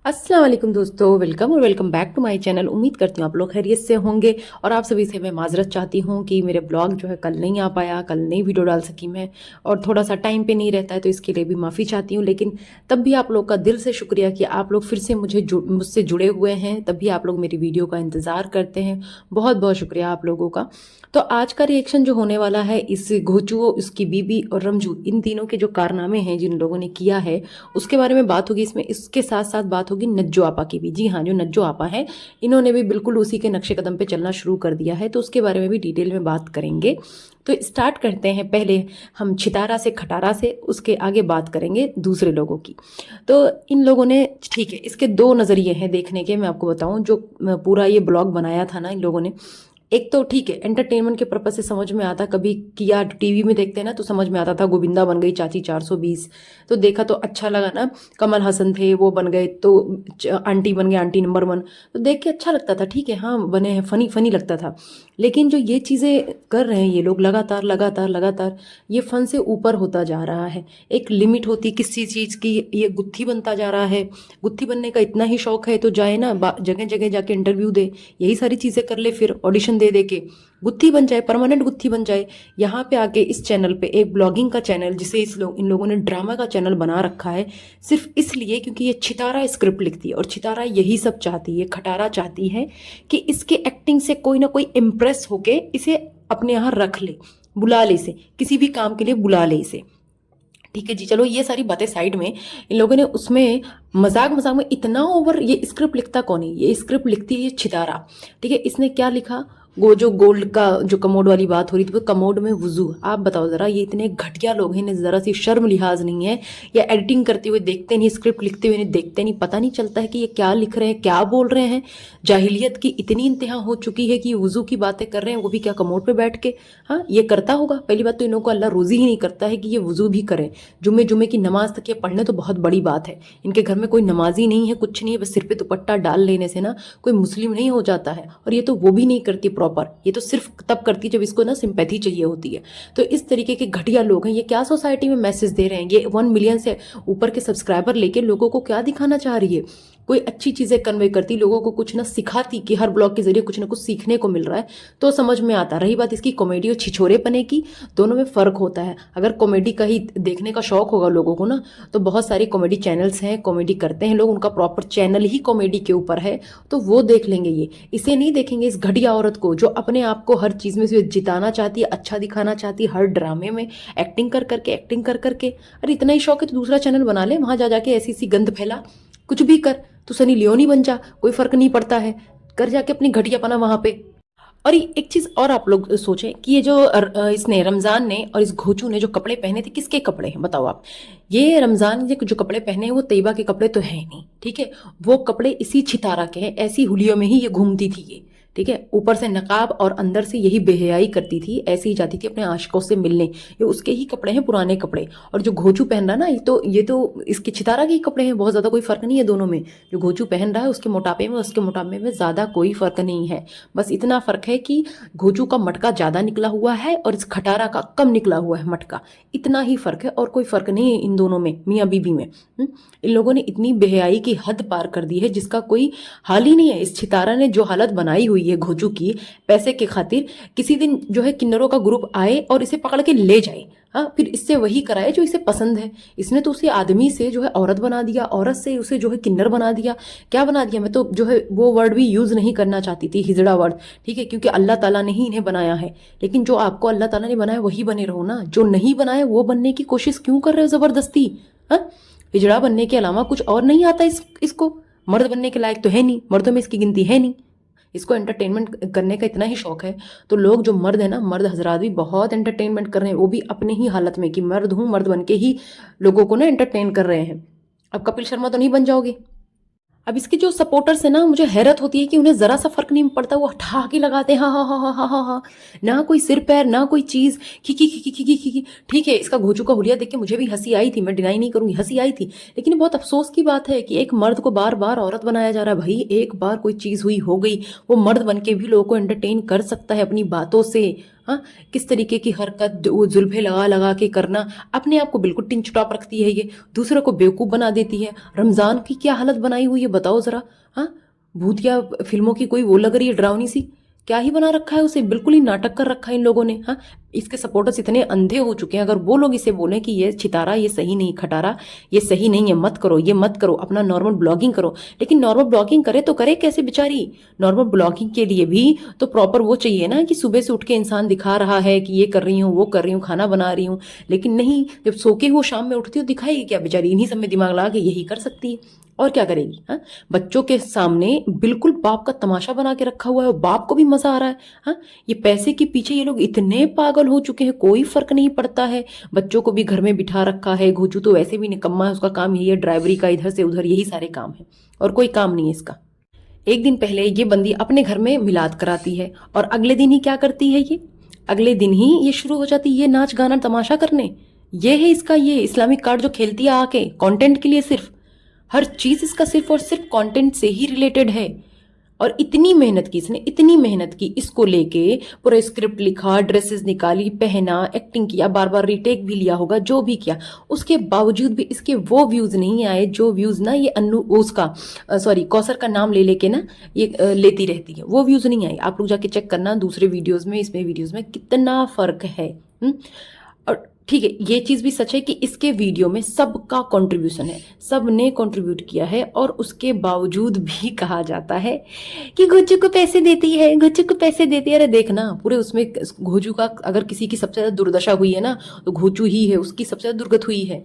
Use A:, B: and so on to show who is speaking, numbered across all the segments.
A: अस्सलाम वालेकुम दोस्तों, वेलकम और welcome back to my channel. उम्मीद करती हूँ आप लोग खैरियत से होंगे और आप सभी से मैं माजरत चाहती हूँ कि मेरे ब्लॉग जो है कल नहीं आ पाया, कल नहीं वीडियो डाल सकी मैं और थोड़ा सा टाइम पे नहीं रहता है, तो इसके लिए भी माफ़ी चाहती हूँ। लेकिन तब भी आप लोग का दिल से शुक्रिया कि आप लोग फिर से मुझसे जुड़े हुए हैं, तब भी आप लोग मेरी वीडियो का इंतज़ार करते हैं। बहुत बहुत शुक्रिया आप लोगों का। तो आज का रिएक्शन जो होने वाला है, इस घोचू, उसकी बीबी और रमजू, इन तीनों के जो कारनामे हैं जिन लोगों ने किया है उसके बारे में बात होगी इसमें। इसके साथ साथ बात होगी नज्जो आपा की भी। जी हाँ, जो नज्जो आपा है इन्होंने भी बिल्कुल उसी के नक्शे कदम पे चलना शुरू कर दिया है, तो उसके बारे में भी डिटेल में बात करेंगे। तो स्टार्ट करते हैं। पहले हम छितारा से खटारा से, उसके आगे बात करेंगे दूसरे लोगों की। तो इन लोगों ने, ठीक है, इसके दो नज़रिए हैं देखने के। मैं आपको बताऊं, जो पूरा ये ब्लॉग बनाया था ना इन लोगों ने, एक तो ठीक है एंटरटेनमेंट के पर्पज से समझ में आता, कभी किया टीवी में देखते हैं ना तो समझ में आता था गोविंदा बन गई चाची 420, तो देखा तो अच्छा लगा ना। कमल हसन थे वो बन गए, तो आंटी बन गए, आंटी नंबर 1, तो देख के अच्छा लगता था। ठीक है, हाँ बने हैं, फनी फनी लगता था। लेकिन जो ये चीज़ें कर रहे हैं ये लोग लगातार लगातार लगातार, ये फन से ऊपर होता जा रहा है। एक लिमिट होती किसी चीज़ की, ये गुत्थी बनता जा रहा है। गुत्थी बनने का इतना ही शौक है तो जाए ना जगह जगह जाके इंटरव्यू दे, यही सारी चीज़ें कर ले, फिर ऑडिशन दे दे के गुत्थी बन जाए, परमानेंट गुत्थी बन जाए। यहाँ पे आके इस चैनल पे एक ब्लॉगिंग का चैनल, जिसे इन लोगों ने ड्रामा का चैनल बना रखा है, सिर्फ इसलिए क्योंकि ये छितारा स्क्रिप्ट लिखती है और छितारा यही सब चाहती है, खटारा चाहती है कि इसके एक्टिंग से कोई ना कोई इम्प्रेस होके इसे अपने यहाँ रख ले, बुला ले इसे, किसी भी काम के लिए बुला ले इसे। ठीक है जी, चलो ये सारी बातें साइड में। इन लोगों ने उसमें मजाक मजाक में इतना ओवर, ये स्क्रिप्ट लिखता कौन है? ये स्क्रिप्ट लिखती है ये छितारा। ठीक है, इसने क्या लिखा, वो जो गोल्ड का जो कमोड वाली बात हो रही थी, वो कमोड में वुजू। आप बताओ जरा, ये इतने घटिया लोग हैं, इन्हें जरा सी शर्म लिहाज नहीं है? या एडिटिंग करते हुए देखते नहीं, स्क्रिप्ट लिखते हुए नहीं देखते नहीं, पता नहीं चलता है कि ये क्या लिख रहे हैं, क्या बोल रहे हैं? जाहिलियत की इतनी इंतहा हो चुकी है कि ये वुजू की बातें कर रहे हैं, वो भी क्या कमोड पे बैठ के। हाँ, ये करता होगा। पहली बात तो इन लोगों को अल्लाह रोजी ही नहीं करता है कि ये वुजू भी करें। जुम्मे जुम्मे की नमाज तक ये पढ़ने तो बहुत बड़ी बात है। इनके घर में कोई नमाजी नहीं है, कुछ नहीं है, बस सिर पे दुपट्टा डाल लेने से ना कोई मुस्लिम नहीं हो जाता है। और ये तो वो भी नहीं करती प्रॉपर, ये तो सिर्फ तब करती जब इसको ना सिंपैथी चाहिए होती है। तो इस तरीके के घटिया लोग हैं। ये क्या सोसाइटी में मैसेज दे रहे हैं? ये 1 मिलियन से ऊपर के सब्सक्राइबर लेके लोगों को क्या दिखाना चाह रही है? कोई अच्छी चीजें कन्वे करती, लोगों को कुछ ना सिखाती कि हर ब्लॉग के जरिए कुछ ना कुछ सीखने को मिल रहा है, तो समझ में आता। रही बात इसकी कॉमेडी और छिछोरेपने की, दोनों में फर्क होता है। अगर कॉमेडी का ही देखने का शौक होगा लोगों को ना, तो बहुत सारी कॉमेडी चैनल्स हैं, कॉमेडी करते हैं लोग, उनका प्रॉपर चैनल ही कॉमेडी के ऊपर है, तो वो देख लेंगे। ये इसे नहीं देखेंगे, इस घटिया औरत को जो अपने आप को हर चीज में से जिताना चाहती है, अच्छा दिखाना चाहती है, हर ड्रामे में एक्टिंग कर करके, एक्टिंग कर करके। अरे इतना ही शौक है तो दूसरा चैनल बना ले, वहां जा जाके ऐसी सी गंद फैला, कुछ भी कर, तो सनी लियोनी बन जा, कोई फर्क नहीं पड़ता है, कर जाके अपनी घटियापना वहां पे। और एक चीज और आप लोग सोचें कि ये जो इसने रमजान ने और इस घोचू ने जो कपड़े पहने थे, किसके कपड़े हैं बताओ आप? ये रमजान ने जो कपड़े पहने हैं वो तैयबा के कपड़े तो है नहीं। ठीक है, वो कपड़े इसी छितारा के हैं, ऐसी हुलियों में ही ये घूमती थी ये। ठीक है, ऊपर से नकाब और अंदर से यही बेहयाई करती थी, ऐसे ही जाती थी अपने आशिकों से मिलने। ये उसके ही कपड़े हैं, पुराने कपड़े। और जो घोचू पहन रहा है ना, ये तो इसके छितारा के ही कपड़े हैं, बहुत ज्यादा कोई फर्क नहीं है दोनों में। जो घोचू पहन रहा है उसके मोटापे में, उसके मोटापे में ज्यादा कोई फर्क नहीं है। बस इतना फर्क है कि घोचू का मटका ज्यादा निकला हुआ है और इस खटारा का कम निकला हुआ है मटका, इतना ही फर्क है, और कोई फर्क नहीं है इन दोनों में, मियाँ बीबी में। इन लोगों ने इतनी बेहयाई की हद पार कर दी है जिसका कोई हाल ही नहीं है। इस छितारा ने जो हालत बनाई हुई है घोचू की, पैसे के खातिर, किसी दिन जो है किन्नरों का ग्रुप आए और इसे पकड़ के ले जाए, हाँ, फिर इससे वही कराए जो इसे पसंद है। इसने तो उसे आदमी से जो है औरत बना दिया, औरत से उसे जो है किन्नर बना दिया। क्या बना दिया, मैं तो जो है वो वर्ड भी यूज नहीं करना चाहती थी, हिजड़ा वर्ड। ठीक है, क्योंकि अल्लाह ताला ने ही इन्हें बनाया है। लेकिन जो आपको अल्लाह ताला ने बनाया वही बने रहो ना, जो नहीं बनाया वो बनने की कोशिश क्यों कर रहे हो जबरदस्ती? हाँ, हिजड़ा बनने के अलावा कुछ और नहीं आता इसको। मर्द बनने के लायक तो है नहीं, मर्दों में इसकी गिनती है नहीं। इसको एंटरटेनमेंट करने का इतना ही शौक है, तो लोग जो मर्द है ना, मर्द हजरात भी बहुत एंटरटेनमेंट कर रहे हैं, वो भी अपने ही हालत में कि मर्द हूं, मर्द बन के ही लोगों को ना एंटरटेन कर रहे हैं। अब कपिल शर्मा तो नहीं बन जाओगे। अब इसके जो सपोर्टर्स है ना, मुझे हैरत होती है कि उन्हें जरा सा फर्क नहीं पड़ता, वो ठहाके लगाते हैं, हाँ हाँ हाँ हाँ हाँ हाँ हाँ, ना कोई सिर पैर, ना कोई चीज, खिकी खिकी खिकी खिकी। ठीक है, इसका घोचू का हुलिया देख के मुझे भी हंसी आई थी, मैं डिनाई नहीं करूंगी, हंसी आई थी। लेकिन ये बहुत अफसोस की बात है कि एक मर्द को बार बार औरत बनाया जा रहा है। भाई एक बार कोई चीज हुई हो गई, वो मर्द बन के भी लोगों को एंटरटेन कर सकता है अपनी बातों से। हाँ, किस तरीके की हरकत वो जुल्फे लगा लगा के करना, अपने आप को बिल्कुल टिंच टॉप रखती है, ये दूसरों को बेवकूफ़ बना देती है। रमज़ान की क्या हालत बनाई हुई है बताओ ज़रा। हाँ, भूतिया फिल्मों की कोई वो लग रही है, डरावनी सी, क्या ही बना रखा है उसे, बिल्कुल ही नाटक कर रखा है इन लोगों ने। हाँ, इसके सपोर्टर्स इतने अंधे हो चुके हैं, अगर वो लोग इसे बोलें कि ये छितारा, ये सही नहीं, खटारा ये सही नहीं है, मत करो, ये मत करो, अपना नॉर्मल ब्लॉगिंग करो। लेकिन नॉर्मल ब्लॉगिंग करे तो करे कैसे बेचारी? नॉर्मल ब्लॉगिंग के लिए भी तो प्रॉपर वो चाहिए ना, कि सुबह से उठ के इंसान दिखा रहा है कि ये कर रही हूँ, वो कर रही हूँ, खाना बना रही हूँ। लेकिन नहीं, जब सो के वो शाम में उठती हो, दिखाएगी क्या बेचारी? इन्हीं सब में दिमाग लगा के यही कर सकती है, और क्या करेगी? हाँ, बच्चों के सामने बिल्कुल बाप का तमाशा बना के रखा हुआ है, और बाप को भी मजा आ रहा है। हाँ, ये पैसे के पीछे ये लोग इतने पागल हो चुके हैं, कोई फर्क नहीं पड़ता है। बच्चों को भी घर में बिठा रखा है। घोचू तो वैसे भी निकम्मा है, उसका काम यही है, ड्राइवरी का, इधर से उधर यही सारे काम है, और कोई काम नहीं है इसका। एक दिन पहले ये बंदी अपने घर में मिलाद कराती है, और अगले दिन ही क्या करती है ये? अगले दिन ही ये शुरू हो जाती है ये नाच गाना तमाशा करने। ये है इसका ये इस्लामिक कार्ड जो खेलती है आके कंटेंट के लिए, सिर्फ हर चीज इसका सिर्फ और सिर्फ कंटेंट से ही रिलेटेड है। और इतनी मेहनत की इसने, इतनी मेहनत की इसको लेके, पूरा स्क्रिप्ट लिखा, ड्रेसेस निकाली, पहना, एक्टिंग किया, बार बार रीटेक भी लिया होगा, जो भी किया, उसके बावजूद भी इसके वो व्यूज नहीं आए जो व्यूज ना ये अन्नू उसका सॉरी कौसर का नाम ले लेके ना ये लेती रहती है, वो व्यूज नहीं आए। आप लोग जाके चेक करना दूसरे वीडियोज में, इसमें वीडियोज में कितना फर्क है। और ठीक है, ये चीज भी सच है कि इसके वीडियो में सबका कंट्रीब्यूशन है, सब ने कंट्रीब्यूट किया है, और उसके बावजूद भी कहा जाता है कि घोचू को पैसे देती है, घोचू को पैसे देती है। अरे देखना, पूरे उसमें घोचू का अगर किसी की सबसे ज्यादा दुर्दशा हुई है ना, तो घोचू ही है, उसकी सबसे ज्यादा दुर्गत हुई है।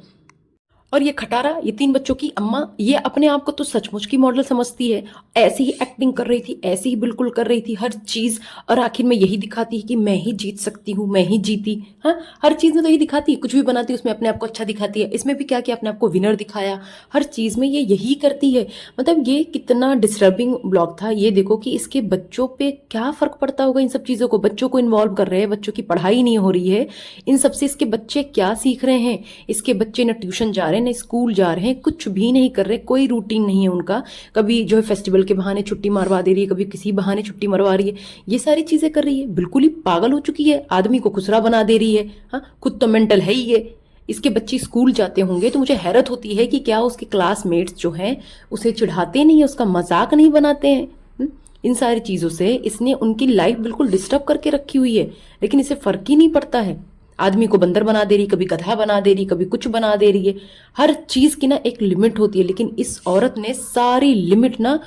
A: और ये खटारा, ये 3 बच्चों की अम्मा, ये अपने आप को तो सचमुच की मॉडल समझती है, ऐसी ही एक्टिंग कर रही थी, ऐसी ही बिल्कुल कर रही थी हर चीज, और आखिर में यही दिखाती है कि मैं ही जीत सकती हूँ, मैं ही जीती। हाँ, हर चीज में तो यही दिखाती है, कुछ भी बनाती है उसमें अपने आप को अच्छा दिखाती है। इसमें भी क्या किया, अपने आप को विनर दिखाया, हर चीज में ये यही करती है। मतलब ये कितना डिस्टर्बिंग ब्लॉग था। ये देखो कि इसके बच्चों पे क्या फर्क पड़ता होगा इन सब चीजों को, बच्चों को इन्वॉल्व कर रहे हैं, बच्चों की पढ़ाई नहीं हो रही है, इन सबसे इसके बच्चे क्या सीख रहे हैं? इसके बच्चे न ट्यूशन जा रहे हैं, न स्कूल जा रहे हैं, कुछ भी नहीं कर रहे, कोई रूटीन नहीं है उनका। कभी जो है फेस्टिवल के बहाने छुट्टी मरवा दे रही है, कभी किसी बहाने छुट्टी मरवा रही है, ये सारी चीजें कर रही है। बिल्कुल ही पागल हो चुकी है, आदमी को खुसरा बना दे रही है। हाँ, खुद तो मेंटल है ही ये। इसके बच्चे स्कूल जाते होंगे तो मुझे हैरत होती है कि क्या उसके क्लासमेट्स जो हैं उसे चिढ़ाते नहीं है, उसका मजाक नहीं बनाते हैं। इन सारी चीजों से इसने उनकी लाइफ बिल्कुल डिस्टर्ब करके रखी हुई है, लेकिन इसे फर्क ही नहीं पड़ता है। आदमी को बंदर बना दे रही, कभी गधा बना दे रही, कभी कुछ बना दे रही है। हर चीज की ना एक लिमिट होती है, लेकिन इस औरत ने सारी लिमिट ना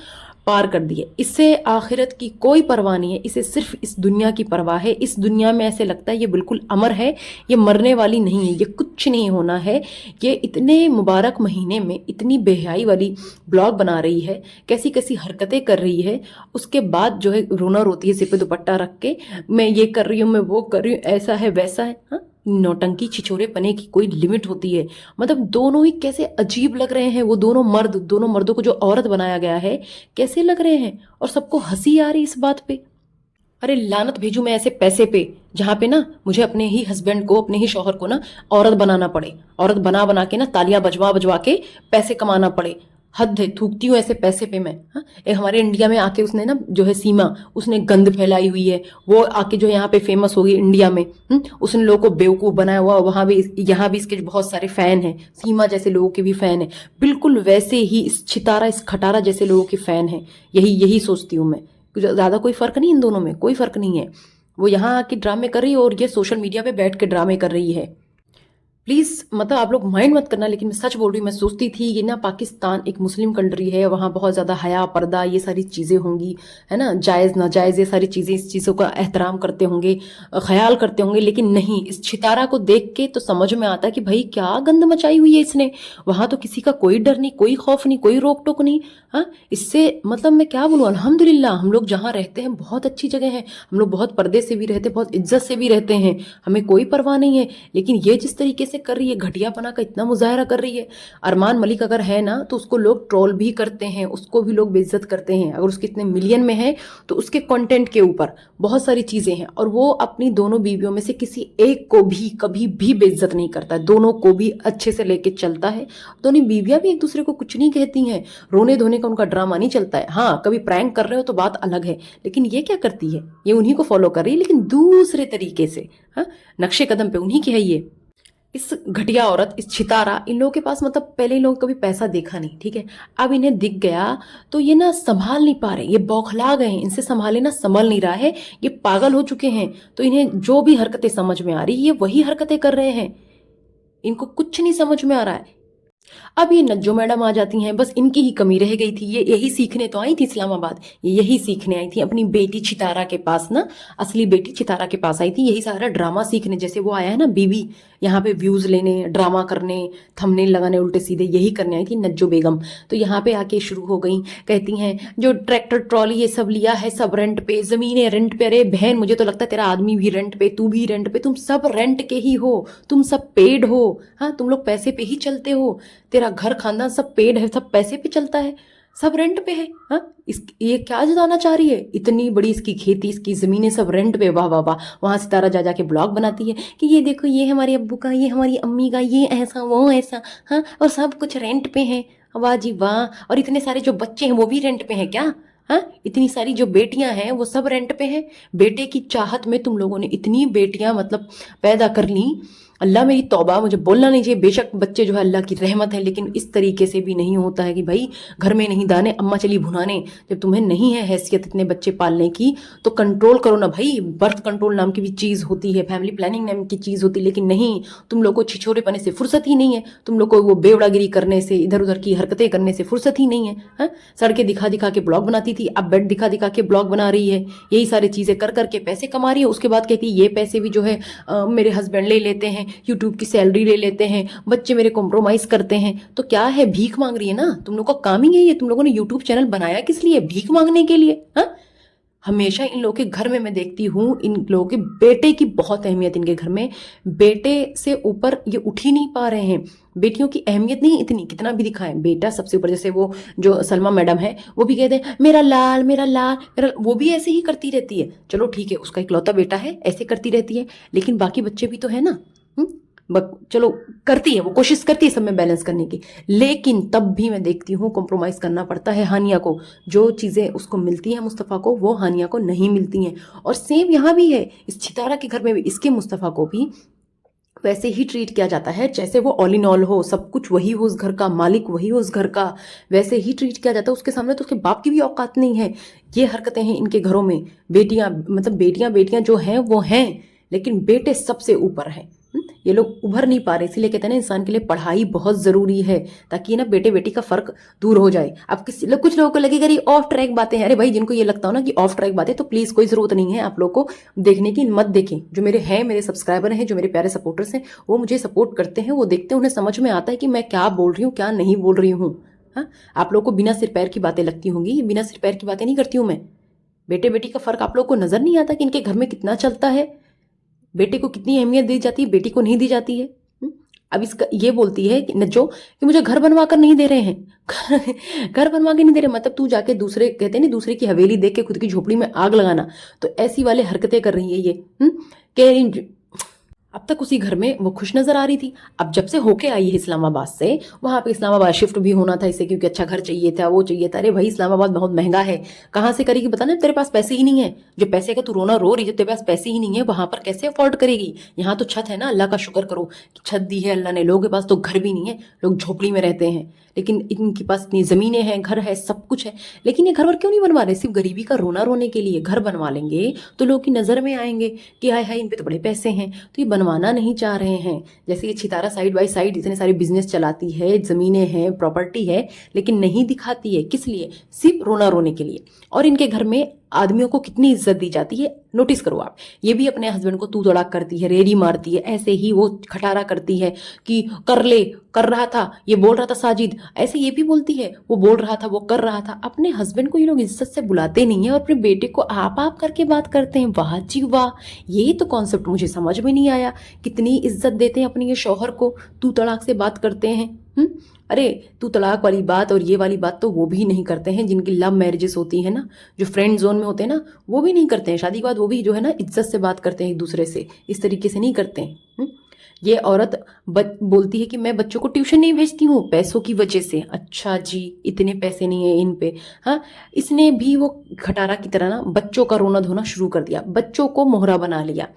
A: पार कर दी है। इसे आखिरत की कोई परवाह नहीं है, इसे सिर्फ इस दुनिया की परवाह है। इस दुनिया में ऐसे लगता है ये बिल्कुल अमर है, ये मरने वाली नहीं है, ये कुछ नहीं होना है। ये इतने मुबारक महीने में इतनी बेहयाई वाली ब्लॉग बना रही है, कैसी कैसी हरकतें कर रही है, उसके बाद जो है रोना रोती है सिर पे दुपट्टा रख के, मैं ये कर रही हूँ, मैं वो कर रही हूँ, ऐसा है वैसा है। हाँ, नौटंकी छिछोरे पने की कोई लिमिट होती है। मतलब दोनों ही कैसे अजीब लग रहे हैं, वो दोनों मर्द, दोनों मर्दों को जो औरत बनाया गया है कैसे लग रहे हैं, और सबको हंसी आ रही इस बात पे। अरे लानत भेजू मैं ऐसे पैसे पे, जहां पे ना मुझे अपने ही हस्बैंड को, अपने ही शौहर को ना औरत बनाना पड़े, औरत बना बना के ना तालियां बजवा बजवा के पैसे कमाना पड़े। हद है, थूकती हूँ ऐसे पैसे पे मैं। हाँ, हमारे इंडिया में आके उसने ना जो है सीमा, उसने गंद फैलाई हुई है, वो आके जो यहाँ पे फेमस होगी इंडिया में। उसने लोगों को बेवकूफ बनाया हुआ, वहां भी यहाँ भी इसके बहुत सारे फैन हैं, सीमा जैसे लोगों के भी फैन है, बिल्कुल वैसे ही इस छितारा, इस खटारा जैसे लोगों के फैन है। यही यही सोचती हूँ मैं, ज्यादा कोई फर्क नहीं इन दोनों में, कोई फर्क नहीं है। वो यहाँ आके ड्रामे कर रही है, और ये सोशल मीडिया पे बैठ के ड्रामे कर रही है। प्लीज मतलब आप लोग माइंड मत करना, लेकिन मैं सच बोल रही हूँ। मैं सोचती थी ये ना पाकिस्तान एक मुस्लिम कंट्री है, वहाँ बहुत ज्यादा हया, पर्दा, ये सारी चीजें होंगी, है ना, जायज नाजायज ये सारी चीजें, इस चीजों का एहतराम करते होंगे, ख्याल करते होंगे। लेकिन नहीं, इस छितारा को देख के तो समझ में आता है कि भाई क्या गंद मचाई हुई है इसने। वहां तो किसी का कोई डर नहीं, कोई खौफ नहीं, कोई रोक टोक नहीं। हाँ, इससे मतलब मैं क्या बोलूँ, अल्हम्दुलिल्लाह हम लोग जहाँ रहते हैं बहुत अच्छी जगह है, हम लोग बहुत पर्दे से भी रहते हैं, बहुत इज्जत से भी रहते हैं, हमें कोई परवाह नहीं है। लेकिन ये जिस तरीके से कैसे कर रही है, घटियापना का इतना मुजाहरा कर रही है। अरमान मलिक अगर है ना तो उसको लोग ट्रोल भी करते हैं, उसको भी लोग बेइज्जत करते हैं। अगर उसके इतने मिलियन में है तो उसके कंटेंट के ऊपर बहुत सारी चीजें हैं, और वो अपनी दोनों बीवियों में से किसी एक को भी कभी भी बेइज्जत नहीं करता है, दोनों को भी अच्छे से लेके चलता है। दोनों बीवियां भी एक दूसरे को कुछ नहीं कहती हैं, रोने धोने का उनका ड्रामा नहीं चलता है। हाँ, कभी प्रैंक कर रहे हो तो बात अलग है, लेकिन ये क्या करती है, ये उन्हीं को फॉलो कर रही है लेकिन दूसरे तरीके से। हाँ, नक्शे कदम पे उन्हीं की है ये। इस घटिया औरत, इस छितारा, इन लोगों के पास मतलब पहले इन लोगों को कभी पैसा देखा नहीं, ठीक है, अब इन्हें दिख गया तो ये ना संभाल नहीं पा रहे, ये बौखला गए हैं, इनसे संभाले ना संभल नहीं रहा है, ये पागल हो चुके हैं। तो इन्हें जो भी हरकतें समझ में आ रही ये वही हरकतें कर रहे हैं, इनको कुछ नहीं समझ में आ रहा है। अब ये नज्जो मैडम आ जाती हैं, बस इनकी ही कमी रह गई थी। ये यही सीखने तो आई थी इस्लामाबाद, ये यही सीखने आई थी अपनी बेटी चितारा के पास ना, असली बेटी चितारा के पास आई थी यही सारा ड्रामा सीखने। जैसे वो आया है ना बीवी, यहाँ पे व्यूज लेने, ड्रामा करने, थंबनेल लगाने उल्टे सीधे, यही करने आई थी नज्जो बेगम। तो यहाँ पे आके शुरू हो गई, कहती हैं जो ट्रैक्टर ट्रॉली ये सब लिया है सब रेंट पे, जमीनें रेंट पे। अरे बहन, मुझे तो लगता है तेरा आदमी भी रेंट पे, तू भी रेंट पे, तुम सब रेंट के ही हो, तुम सब पेड हो। हाँ, तुम लोग पैसे पे ही चलते हो, तेरा घर खानदान सब पेड है, सब पैसे पे चलता है, सब रेंट पे है। हाँ, ये क्या जताना चाह रही है, इतनी बड़ी इसकी खेती, इसकी जमीनें सब रेंट पे, वाह वाह वाह। वहां सितारा जा जाके ब्लॉग बनाती है कि ये देखो, ये हमारे अब्बू का, ये हमारी अम्मी का, ये ऐसा वो ऐसा, हाँ, और सब कुछ रेंट पे है, वाह जी वाह। और इतने सारे जो बच्चे हैं वो भी रेंट पे हैं क्या? हाँ, इतनी सारी जो बेटियां हैं वो सब रेंट पे हैं। बेटे की चाहत में तुम लोगों ने इतनी बेटियां मतलब पैदा कर ली, अल्लाह मेरी तौबा, मुझे बोलना नहीं चाहिए, बेशक बच्चे जो है अल्लाह की रहमत है, लेकिन इस तरीके से भी नहीं होता है कि भाई घर में नहीं दाने अम्मा चली भुनाने। जब तुम्हें नहीं है हैसियत इतने बच्चे पालने की तो कंट्रोल करो ना भाई। बर्थ कंट्रोल नाम की भी चीज़ होती है, फैमिली प्लानिंग नाम की चीज़ होती है, लेकिन नहीं, तुम लोग को छिछोरेपने से फुर्सत ही नहीं है, तुम लोग को वो बेवड़ागिरी करने से, इधर उधर की हरकतें करने से फुर्सत ही नहीं है। हाँ, सड़कें दिखा दिखा के ब्लॉग बनाती थी, अब बेड दिखा दिखा के ब्लॉग बना रही है, यही सारी चीज़ें कर करके पैसे कमा रही है। उसके बाद कहती है ये पैसे भी जो है मेरे हस्बैंड ले लेते हैं, यूट्यूब की सैलरी ले लेते हैं, बच्चे मेरे कॉम्प्रोमाइज करते हैं। तो क्या है, भीख मांग रही है ना, तुम लोग का काम ही यही है। तुम लोगों ने यूट्यूब चैनल बनाया किस लिए? भीख मांगने के लिए। हाँ, हमेशा इन लोगों के घर में मैं देखती हूँ, इन लोगों के बेटे की बहुत अहमियत, इनके घर में बेटे से ऊपर ये उठ ही नहीं पा रहे हैं। बेटियों की अहमियत नहीं इतनी, कितना भी दिखाएं, बेटा सबसे ऊपर। जैसे वो जो सलमा मैडम है वो भी कहते हैं मेरा लाल मेरा लाल मेरा, वो भी ऐसे ही करती रहती है। चलो ठीक है, उसका इकलौता बेटा है, ऐसे करती रहती है, लेकिन बाकी बच्चे भी तो है ना। चलो करती है, वो कोशिश करती है सब में बैलेंस करने की, लेकिन तब भी मैं देखती हूँ कॉम्प्रोमाइज करना पड़ता है हानिया को। जो चीज़ें उसको मिलती हैं मुस्तफ़ा को, वो हानिया को नहीं मिलती हैं। और सेम यहाँ भी है, इस छितारा के घर में भी इसके मुस्तफ़ा को भी वैसे ही ट्रीट किया जाता है जैसे वो ऑल इन ऑल हो, सब कुछ वही हो, उस घर का मालिक वही हो, उस घर का वैसे ही ट्रीट किया जाता है। उसके सामने तो उसके बाप की भी औकात नहीं है। ये हरकतें हैं इनके घरों में। बेटियां मतलब बेटियां जो हैं वो हैं, लेकिन बेटे सबसे ऊपर हैं। ये लोग उभर नहीं पा रहे, इसीलिए कहते हैं ना इंसान के लिए पढ़ाई बहुत जरूरी है, ताकि ना बेटे बेटी का फर्क दूर हो जाए। अब कुछ लोगों को लगेगा ये ऑफ ट्रैक बातें हैं। अरे भाई, जिनको ये लगता हो ना कि ऑफ ट्रैक बातें, तो प्लीज कोई जरूरत नहीं है आप लोग को देखने की, मत देखें। जो मेरे सब्सक्राइबर हैं, जो मेरे प्यारे सपोर्टर्स हैं, वो मुझे सपोर्ट करते हैं, वो देखते हैं, उन्हें समझ में आता है कि मैं क्या बोल रही हूँ क्या नहीं बोल रही हूँ। हाँ, आप लोग को बिना सिर पैर की बातें लगती होंगी, बिना सिर पैर की बातें नहीं करती हूँ मैं। बेटे बेटी का फर्क आप लोग को नजर नहीं आता कि इनके घर में कितना चलता है, बेटे को कितनी अहमियत दी जाती है, बेटी को नहीं दी जाती है। अब इसका ये बोलती है कि नज्जो कि मुझे घर बनवा कर नहीं दे रहे हैं घर बनवा के नहीं दे रहे, मतलब तू जाके दूसरे, कहते नहीं दूसरे की हवेली देख के खुद की झोपड़ी में आग लगाना, तो ऐसी वाले हरकतें कर रही है ये। कि अब तक उसी घर में वो खुश नजर आ रही थी। अब जब से होके आई है इस्लामाबाद से, वहां पे इस्लामाबाद शिफ्ट भी होना था इसे, क्योंकि अच्छा घर चाहिए था, वो चाहिए था। अरे भाई, इस्लामाबाद बहुत महंगा है, कहाँ से करेगी बता ना, तेरे पास पैसे ही नहीं है। जो पैसे का तू रोना रो रही है, तेरे पास पैसे ही नहीं है, वहां पर कैसे अफोर्ड करेगी? यहाँ तो छत है ना, अल्लाह का शुक्र करो कि छत दी है अल्लाह ने। लोगों के पास तो घर भी नहीं है, लोग झोपड़ी में रहते हैं, लेकिन इनके पास इतनी जमीनें हैं, घर है, सब कुछ है। लेकिन ये घर वर क्यों नहीं बनवा रहे? सिर्फ गरीबी का रोना रोने के लिए। घर बनवा लेंगे तो लोग की नजर में आएंगे कि हाय हाय इन पे तो बड़े पैसे हैं, तो ये बनवाना नहीं चाह रहे हैं। जैसे ये छितारा साइड बाय साइड इतने सारे बिजनेस चलाती है, जमीनें हैं, प्रॉपर्टी है, लेकिन नहीं दिखाती है। किस लिए? सिर्फ रोना रोने के लिए। और इनके घर में आदमियों को कितनी इज्जत दी जाती है, नोटिस करो आप। ये भी अपने हस्बैंड को तू तड़ाक करती है, रेरी मारती है, ऐसे ही वो खटारा करती है कि कर ले, कर रहा था, ये बोल रहा था साजिद, ऐसे ये भी बोलती है, वो बोल रहा था, वो कर रहा था। अपने हस्बैंड को ये लोग इज्जत से बुलाते नहीं है और अपने बेटे को आप करके बात करते हैं। वाह जी वाह, यही तो कॉन्सेप्ट मुझे समझ में नहीं आया। कितनी इज्जत देते हैं अपने ये शौहर को, तू तड़ाक से बात करते हैं। अरे तू तलाक वाली बात और ये वाली बात तो वो भी नहीं करते हैं जिनकी लव मैरिजेस होती है ना, जो फ्रेंड जोन में होते हैं ना, वो भी नहीं करते हैं। शादी के बाद वो भी जो है ना इज्जत से बात करते हैं एक दूसरे से, इस तरीके से नहीं करते हैं। ये औरत बोलती है कि मैं बच्चों को ट्यूशन नहीं भेजती हूँ पैसों की वजह से। अच्छा जी, इतने पैसे नहीं है इन पे। हाँ, इसने भी वो खटारा की तरह ना बच्चों का रोना धोना शुरू कर दिया, बच्चों को मोहरा बना लिया।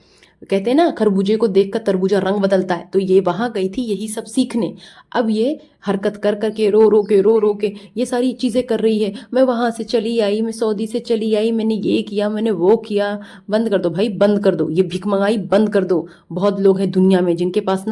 A: कहते हैं ना खरबूजे को देखकर तरबूजा रंग बदलता है, तो ये वहां गई थी यही सब सीखने। अब ये हरकत कर करके रो के ये सारी चीजें कर रही है। मैं वहां से चली आई, मैं सऊदी से चली आई, मैंने ये किया, मैंने वो किया। बंद कर दो भाई, बंद कर दो, ये भिख मंगाई बंद कर दो। बहुत लोग हैं दुनिया में जिनके पास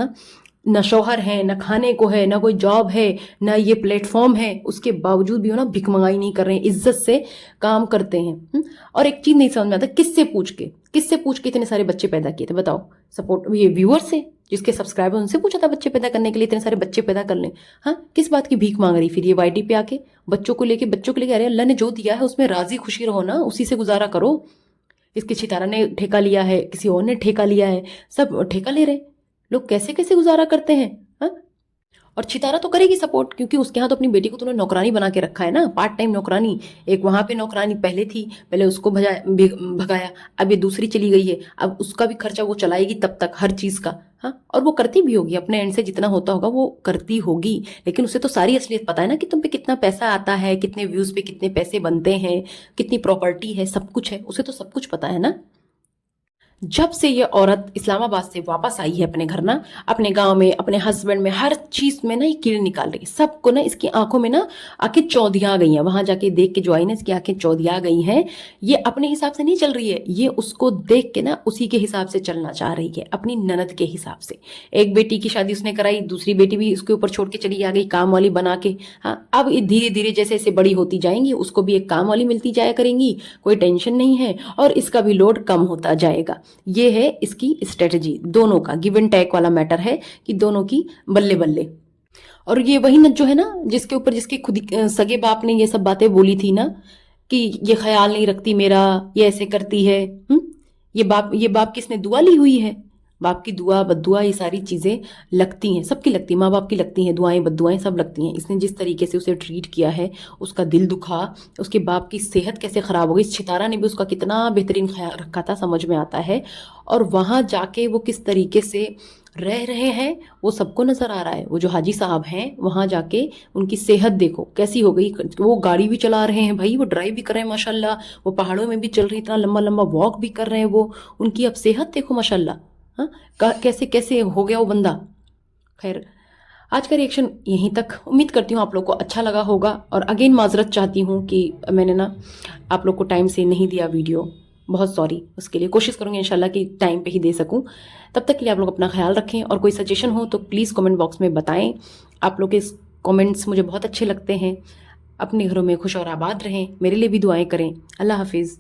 A: ना शौहर है, ना खाने को है, ना कोई जॉब है, ना ये प्लेटफॉर्म है, उसके बावजूद भी हो ना भिख मंगाई नहीं कर रहे हैं, इज्जत से काम करते हैं। और एक चीज नहीं समझ में आता, किससे पूछ के इतने सारे बच्चे पैदा किए थे बताओ? सपोर्ट ये व्यूअर से, जिसके सब्सक्राइबर, उनसे पूछा था बच्चे पैदा करने के लिए, इतने सारे बच्चे पैदा कर लें। हाँ, किस बात की भीख मांग रही फिर ये वाईटी पे आके? बच्चों को लेके अरे अल्लाह ने जो दिया है उसमें राजी खुशी रहो ना, उसी से गुजारा करो। इसके छितारा ने ठेका लिया है, किसी और ने ठेका लिया है, सब ठेका ले रहे लोग। कैसे कैसे गुजारा करते हैं। हाँ, और छितारा तो करेगी सपोर्ट, क्योंकि उसके यहाँ तो अपनी बेटी को तूने नौकरानी बना के रखा है ना, पार्ट टाइम नौकरानी। एक वहां पे नौकरानी पहले थी, पहले उसको भगाया, अब ये दूसरी चली गई है, अब उसका भी खर्चा वो चलाएगी तब तक हर चीज का। हाँ, और वो करती भी होगी अपने एंड से, जितना होता होगा वो करती होगी, लेकिन उसे तो सारी असलियत पता है ना, कि तुम पे कितना पैसा आता है, कितने व्यूज पे कितने पैसे बनते हैं, कितनी प्रॉपर्टी है, सब कुछ है, उसे तो सब कुछ पता है ना। जब से ये औरत इस्लामाबाद से वापस आई है अपने घर ना, अपने गांव में, अपने हस्बैंड में, हर चीज में ना ये कीड़ निकाल रही है। सबको ना इसकी आंखों में ना आंखें चौधिया गई हैं। वहां जाके देख के जो आई ना, इसकी आंखें चौधिया गई हैं। ये अपने हिसाब से नहीं चल रही है, ये उसको देख के ना उसी के हिसाब से चलना चाह रही है, अपनी ननद के हिसाब से। एक बेटी की शादी उसने कराई, दूसरी बेटी भी उसके ऊपर छोड़ के चली आ गई काम वाली बना के। हाँ, अब धीरे धीरे जैसे जैसे बड़ी होती जाएंगी उसको भी एक काम वाली मिलती जाया करेंगी, कोई टेंशन नहीं है, और इसका भी लोड कम होता जाएगा। ये है इसकी स्ट्रेटजी, दोनों का गिव एंड टेक वाला मैटर है, कि दोनों की बल्ले बल्ले। और ये वही न जो है ना, जिसके ऊपर जिसके खुद सगे बाप ने ये सब बातें बोली थी ना, कि ये ख्याल नहीं रखती मेरा, ये ऐसे करती है। ये बाप किसने दुआ ली हुई है? बाप की दुआ बद्दुआ ये सारी चीजें लगती हैं, सबकी लगती है, माँ बाप की लगती हैं, दुआएं बद्दुआएं सब लगती हैं। इसने जिस तरीके से उसे ट्रीट किया है, उसका दिल दुखा, उसके बाप की सेहत कैसे खराब हो गई। छितारा ने भी उसका कितना बेहतरीन ख्याल रखा था, समझ में आता है। और वहां जाके वो किस तरीके से रह रहे हैं वो सबको नजर आ रहा है। वो जो हाजी साहब हैं वहां जाके उनकी सेहत देखो कैसी हो गई। वो गाड़ी भी चला रहे हैं भाई, वो ड्राइव भी कर रहे हैं माशाल्लाह, वो पहाड़ों में भी चल रही, इतना लंबा लंबा वॉक भी कर रहे हैं वो। उनकी अब सेहत देखो माशाल्लाह। हाँ, कैसे कैसे हो गया वो बंदा। खैर, आज का रिएक्शन यहीं तक। उम्मीद करती हूँ आप लोग को अच्छा लगा होगा, और अगेन माजरत चाहती हूँ कि मैंने ना आप लोग को टाइम से नहीं दिया वीडियो, बहुत सॉरी। उसके लिए कोशिश करूँगी इंशाल्लाह कि टाइम पे ही दे सकूँ। तब तक के लिए आप लोग अपना ख्याल रखें, और कोई सजेशन हो तो प्लीज़ कमेंट बॉक्स में बताएं। आप लोग के कमेंट्स मुझे बहुत अच्छे लगते हैं। अपने घरों में खुश और आबाद रहें, मेरे लिए भी दुआएं करें। अल्लाह हाफिज़।